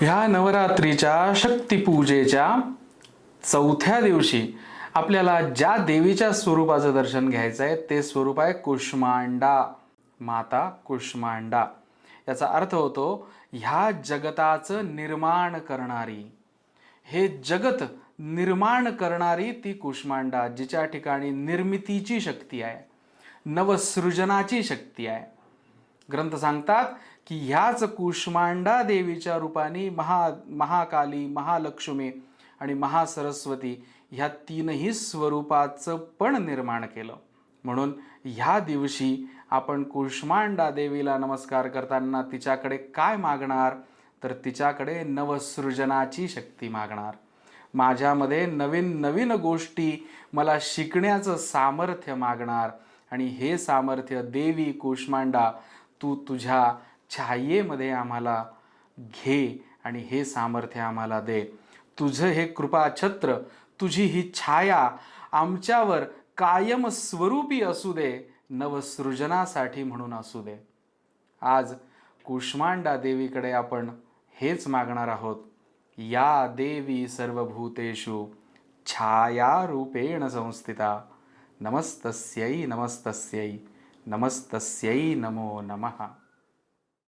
ह्या नवरात्रीच्या शक्तिपूजेच्या चौथ्या दिवशी आपल्याला ज्या देवीच्या स्वरूपाचं दर्शन घ्यायचं आहे ते स्वरूप आहे कुष्मांडा, माता कुष्मांडा. याचा अर्थ होतो ह्या जगताचं निर्माण करणारी, हे जगत निर्माण करणारी ती कुष्मांडा, जिच्या ठिकाणी निर्मितीची शक्ती आहे, नवसृजनाची शक्ती आहे. ग्रंथ सांगतात की ह्याच कुष्मांडा देवीच्या रूपाने महाकाली, महालक्ष्मी आणि महासरस्वती ह्या तीनही स्वरूपाचं पण निर्माण केलं. म्हणून ह्या दिवशी आपण कुष्मांडा देवीला नमस्कार करताना तिच्याकडे काय मागणार, तर तिच्याकडे नवसृजनाची शक्ती मागणार. माझ्यामध्ये नवीन नवीन गोष्टी मला शिकण्याचं सामर्थ्य मागणार. आणि हे सामर्थ्य देवी कुष्मांडा तू तुझ्या छायेमध्ये आम्हाला घे आणि हे सामर्थ्य आम्हाला दे. तुझं हे कृपाछत्र, तुझी ही छाया आमच्यावर कायम स्वरूपी असू दे, नवसृजनासाठी म्हणून असू दे. आज कुष्मांडा देवीकडे आपण हेच मागणार आहोत. या देवी सर्वभूतेषु छायारूपेण संस्थिता. नमस्तस्यै नमस्तस्यै नमस्तस्यै नमो नमः.